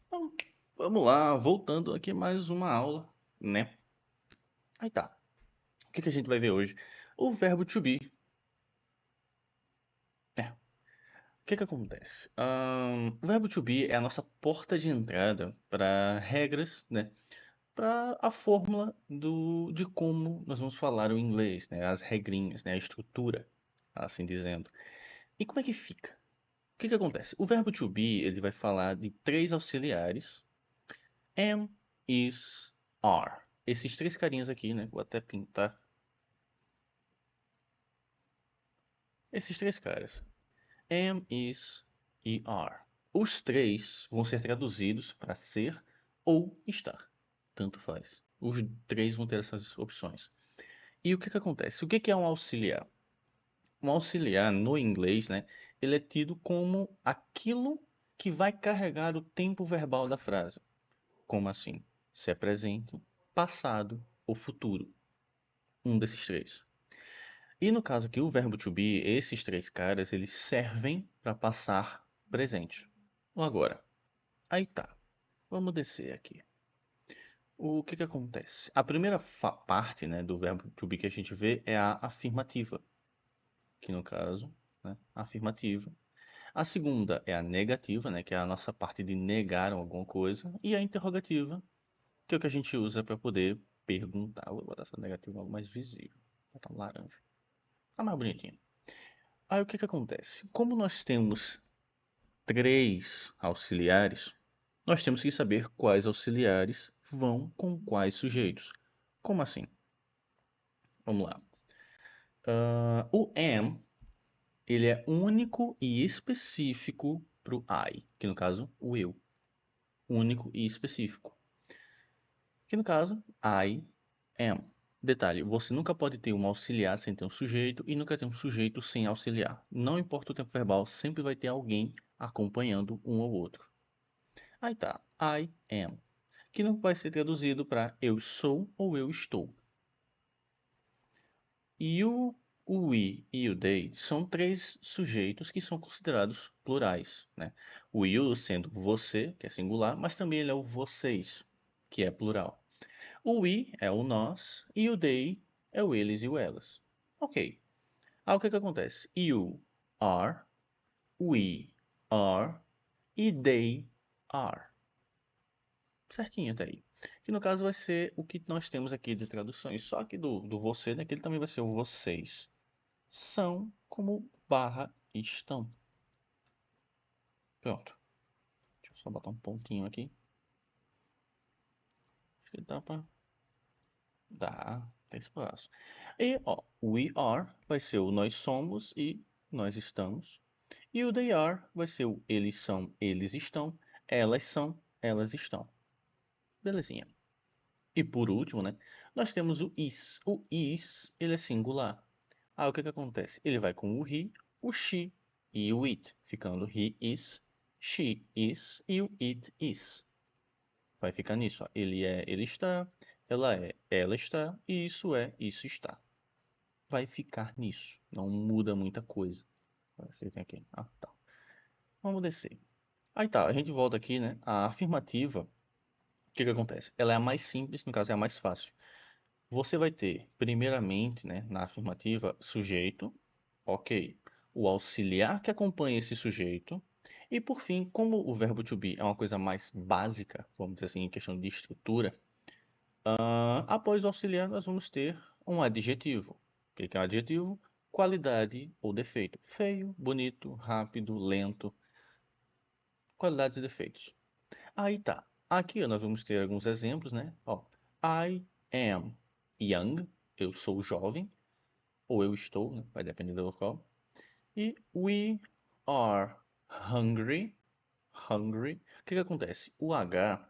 Então, vamos lá, voltando aqui mais uma aula, né? Aí tá. O que que a gente vai ver hoje? O verbo to be. É. O que que acontece? O verbo to be é a nossa porta de entrada para regras, né? Para a fórmula de como nós vamos falar o inglês, né? As regrinhas, né? A estrutura, assim dizendo. E como é que fica? O que que acontece? O verbo to be, ele vai falar de três auxiliares: am, is, are. Esses três carinhas aqui, né? Vou até pintar. Esses três caras. Am, is e are. Os três vão ser traduzidos para ser ou estar. Tanto faz. Os três vão ter essas opções. E o que que acontece? O que que é um auxiliar? Um auxiliar no inglês, né? Ele é tido como aquilo que vai carregar o tempo verbal da frase. Como assim? Se é presente, passado ou futuro. Um desses três. E no caso aqui, o verbo to be, esses três caras, eles servem para passar presente. Ou agora, aí tá. Vamos descer aqui. O que que acontece? A primeira parte, né, do verbo to be que a gente vê é a afirmativa, que no caso, né, afirmativa. A segunda é a negativa, né, que é a nossa parte de negar alguma coisa, e a interrogativa, que é o que a gente usa para poder perguntar. Vou botar essa negativa algo mais visível. Vou botar um laranja. Tá mais bonitinho. Aí o que que acontece? Como nós temos três auxiliares, nós temos que saber quais auxiliares vão com quais sujeitos. Como assim? Vamos lá. O am, ele é único e específico para o I, que no caso, o eu. Único e específico. Que no caso, I am. Detalhe, você nunca pode ter um auxiliar sem ter um sujeito e nunca ter um sujeito sem auxiliar. Não importa o tempo verbal, sempre vai ter alguém acompanhando um ou outro. Aí tá, I am, que não vai ser traduzido para eu sou ou eu estou. E o we e o they são três sujeitos que são considerados plurais, né? O you sendo você, que é singular, mas também ele é o vocês, que é plural. O we é o nós e o they é o eles e o elas. Ok. Aí o que que acontece? You are, we are e they are. Certinho até aí. Que no caso vai ser o que nós temos aqui de traduções. Só que do você, né, que ele também vai ser o vocês. São como barra estão. Pronto. Deixa eu só botar um pontinho aqui. Acho que dá pra... Dá. Tem espaço. E, ó, we are vai ser o nós somos e nós estamos. E o they are vai ser o eles são, eles estão. Elas são, elas estão. Belezinha. E por último, né, nós temos o is. O is, ele é singular. Ah, o que que acontece? Ele vai com o he, o she e o it, ficando he is, she is e o it is. Vai ficar nisso, ó. Ele é, ele está, ela é, ela está e isso é, isso está. Vai ficar nisso. Não muda muita coisa. Acho que tem aqui. Ah, tá. Vamos descer. Aí tá, a gente volta aqui, né? A afirmativa, o que que acontece? Ela é a mais simples, no caso é a mais fácil. Você vai ter, primeiramente, né, na afirmativa, sujeito, ok. O auxiliar que acompanha esse sujeito. E por fim, como o verbo to be é uma coisa mais básica, vamos dizer assim, em questão de estrutura, após o auxiliar nós vamos ter um adjetivo. O que que é um adjetivo? Qualidade ou defeito. Feio, bonito, rápido, lento. Qualidades e defeitos. Aí tá. Aqui ó, nós vamos ter alguns exemplos, né? Ó, I am young. Eu sou jovem. Ou eu estou, né? Vai depender do local. E we are hungry. Hungry. O que que acontece? O H,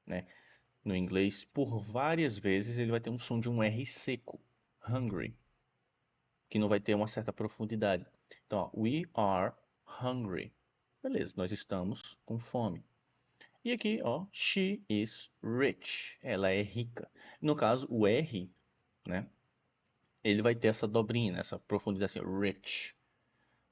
né? No inglês, por várias vezes ele vai ter um som de um R seco. Hungry. Que não vai ter uma certa profundidade. Então, ó, we are hungry. Beleza, nós estamos com fome. E aqui, ó, she is rich. Ela é rica. No caso, o R, né? Ele vai ter essa dobrinha, né, essa profundidade assim, rich.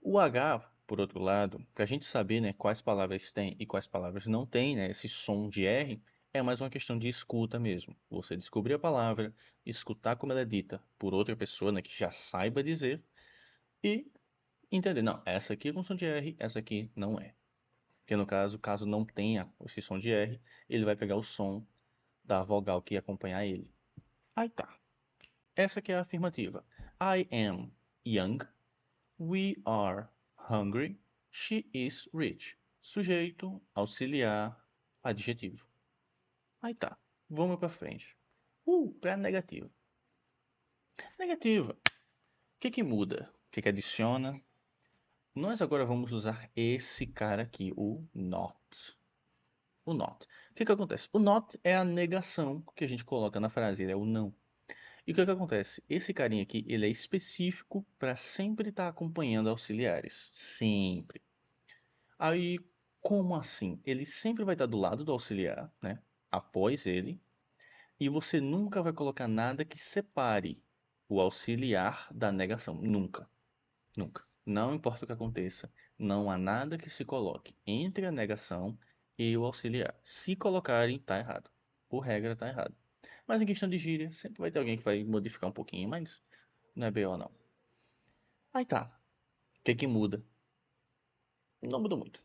O H por outro lado, para a gente saber, né, quais palavras tem e quais palavras não tem, né, esse som de R, é mais uma questão de escuta mesmo. Você descobrir a palavra, escutar como ela é dita por outra pessoa, né, que já saiba dizer, e entender, não, essa aqui é com som de R, essa aqui não é. Porque no caso não tenha esse som de R, ele vai pegar o som da vogal que ia acompanhar ele. Aí tá. Essa aqui é a afirmativa. I am young. We are hungry. She is rich. Sujeito, auxiliar, adjetivo. Aí tá. Vamos pra frente. Pra negativa. Negativa. O que que muda? O que que adiciona? Nós agora vamos usar esse cara aqui, o not. O not. O que que acontece? O not é a negação que a gente coloca na frase, ele é o não. E o que que acontece? Esse carinha aqui, ele é específico para sempre estar acompanhando auxiliares. Sempre. Aí, como assim? Ele sempre vai estar do lado do auxiliar, né? Após ele. E você nunca vai colocar nada que separe o auxiliar da negação. Nunca. Nunca. Não importa o que aconteça, não há nada que se coloque entre a negação e o auxiliar. Se colocarem, tá errado. Por regra, tá errado. Mas em questão de gíria, sempre vai ter alguém que vai modificar um pouquinho, mas não é BO não. Aí tá. O que que muda? Não muda muito.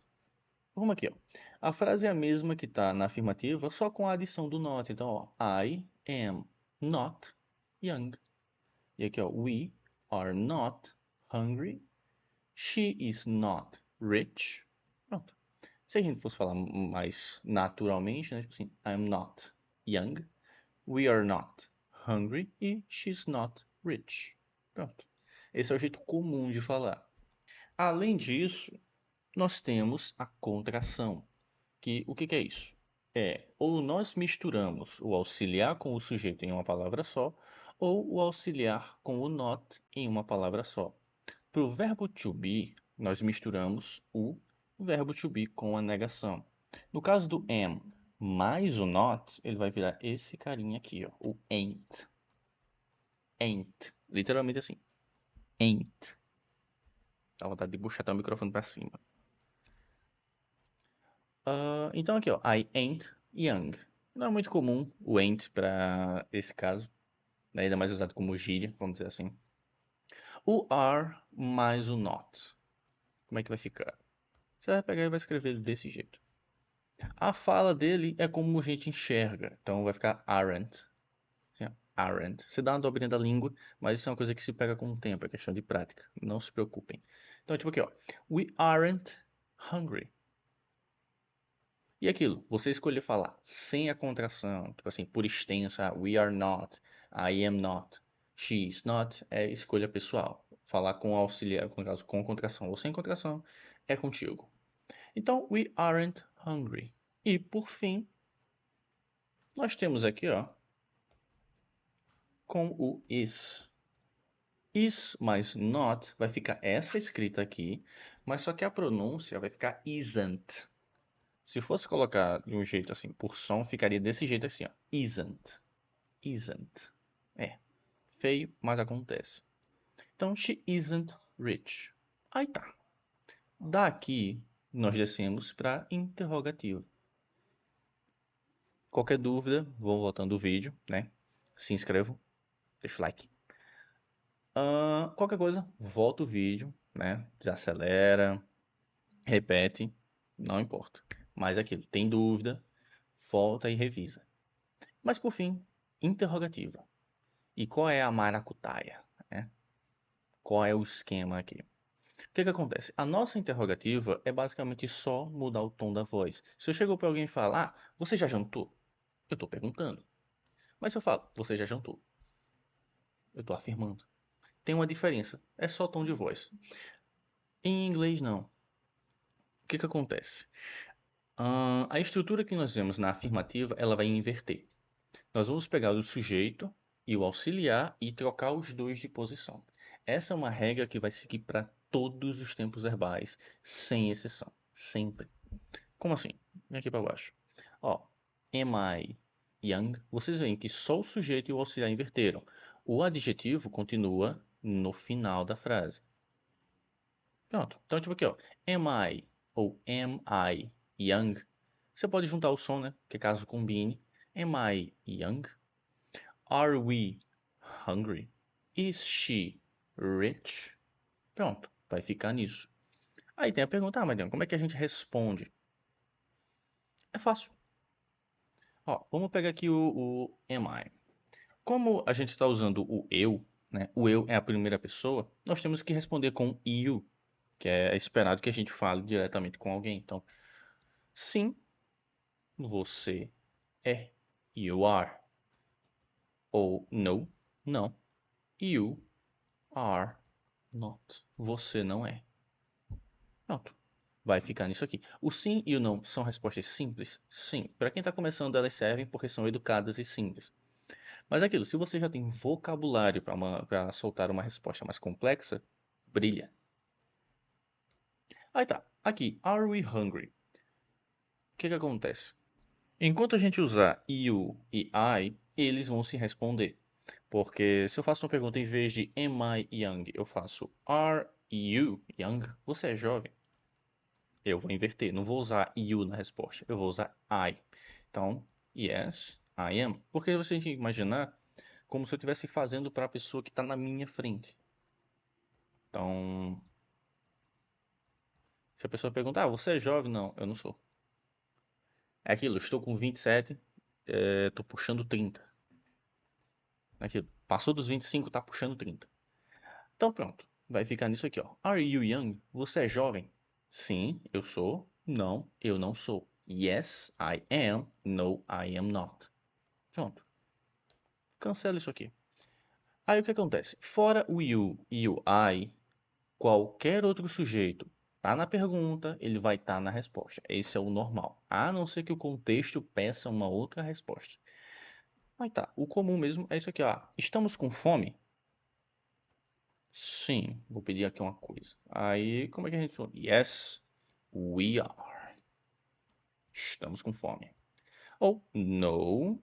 Vamos aqui, ó. A frase é a mesma que tá na afirmativa, só com a adição do not. Então, ó, I am not young. E aqui, ó, we are not hungry. She is not rich. Pronto. Se a gente fosse falar mais naturalmente, né? Tipo assim, I'm not young. We are not hungry. E she's not rich. Pronto. Esse é o jeito comum de falar. Além disso, nós temos a contração. Que, o que que é isso? É, ou nós misturamos o auxiliar com o sujeito em uma palavra só, ou o auxiliar com o not em uma palavra só. Para o verbo to be, nós misturamos o verbo to be com a negação. No caso do am mais o not, ele vai virar esse carinha aqui, ó, o ain't. Ain't. Literalmente assim. Ain't. Dá vontade de puxar até o microfone para cima. Então aqui, ó, I ain't young. Não é muito comum o ain't para esse caso, né? Ainda mais usado como gíria, vamos dizer assim. O are mais o not. Como é que vai ficar? Você vai pegar e vai escrever desse jeito. A fala dele é como a gente enxerga, então vai ficar aren't. Assim, aren't. Você dá uma dobrinha da língua, mas isso é uma coisa que se pega com o tempo, é questão de prática. Não se preocupem. Então, tipo aqui, ó. We aren't hungry. E aquilo, você escolher falar sem a contração, tipo assim, por extenso, we are not, I am not, she is not, é escolha pessoal. Falar com auxiliar, no caso, com contração ou sem contração, é contigo. Então, we aren't hungry. E por fim, nós temos aqui, ó, com o is. Is mais not vai ficar essa escrita aqui, mas só que a pronúncia vai ficar isn't. Se fosse colocar de um jeito assim, por som, ficaria desse jeito assim, ó. Isn't. Isn't. É. Feio, mas acontece. Então, she isn't rich. Aí tá. Daqui, nós descemos para interrogativo. Qualquer dúvida, vou voltando o vídeo, né? Se inscrevam, deixa o like. Qualquer coisa, volta o vídeo, né? Desacelera, repete, não importa. Mas aquilo, tem dúvida, volta e revisa. Mas por fim, interrogativa. E qual é a maracutaia, né? Qual é o esquema aqui? O que que acontece? A nossa interrogativa é basicamente só mudar o tom da voz. Se eu chego para alguém e falar, você já jantou? Eu estou perguntando. Mas se eu falo, você já jantou? Eu estou afirmando. Tem uma diferença, é só o tom de voz. Em inglês, não. O que que acontece? A estrutura que nós vemos na afirmativa, ela vai inverter. Nós vamos pegar o sujeito e o auxiliar e trocar os dois de posição. Essa é uma regra que vai seguir para todos os tempos verbais, sem exceção. Sempre. Como assim? Vem aqui para baixo. Ó, am I young? Vocês veem que só o sujeito e o auxiliar inverteram. O adjetivo continua no final da frase. Pronto. Então, tipo aqui, ó. Am I ou am I young? Você pode juntar o som, né? Que caso combine. Am I young? Are we hungry? Is she rich? Pronto. Vai ficar nisso. Aí tem a pergunta, Mariana, como é que a gente responde? É fácil. Ó, vamos pegar aqui o am I. Como a gente está usando o eu, né? O eu é a primeira pessoa, nós temos que responder com you, que é esperado que a gente fale diretamente com alguém. Então, sim, você é. You are. Ou no, não. You are not. Você não é. Pronto. Vai ficar nisso aqui. O sim e o não são respostas simples? Sim. Para quem está começando, elas servem porque são educadas e simples. Mas é aquilo, se você já tem vocabulário para soltar uma resposta mais complexa, brilha. Aí tá. Aqui, are we hungry? O que que acontece? Enquanto a gente usar you e I, eles vão se responder. Porque se eu faço uma pergunta em vez de am I young, eu faço are you young? Você é jovem? Eu vou inverter, não vou usar you na resposta, eu vou usar I. Então, yes, I am. Porque você tem que imaginar como se eu estivesse fazendo para a pessoa que está na minha frente. Então, se a pessoa perguntar, você é jovem? Não, eu não sou. É aquilo, estou com 27, estou puxando 30. É aquilo, passou dos 25, tá puxando 30. Então pronto, vai ficar nisso aqui, ó. Are you young? Você é jovem? Sim, eu sou. Não, eu não sou. Yes, I am. No, I am not. Pronto, cancela isso aqui. Aí o que acontece? Fora o you e o I, qualquer outro sujeito tá na pergunta, ele vai estar na resposta. Esse é o normal. A não ser que o contexto peça uma outra resposta. Aí tá, o comum mesmo é isso aqui, ó. Estamos com fome? Sim, vou pedir aqui uma coisa. Aí, como é que a gente fala? Yes, we are. Estamos com fome. Ou no,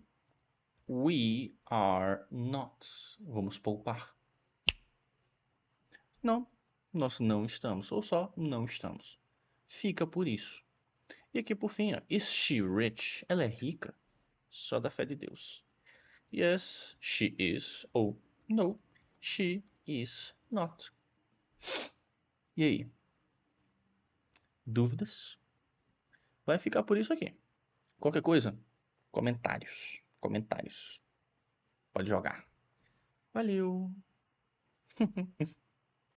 we are not. Vamos poupar. Não, nós não estamos. Ou só não estamos. Fica por isso. E aqui por fim, ó, is she rich? Ela é rica? Só da fé de Deus. Yes, she is. Ou no, she is not. E aí? Dúvidas? Vai ficar por isso aqui. Qualquer coisa, comentários. Comentários. Pode jogar. Valeu!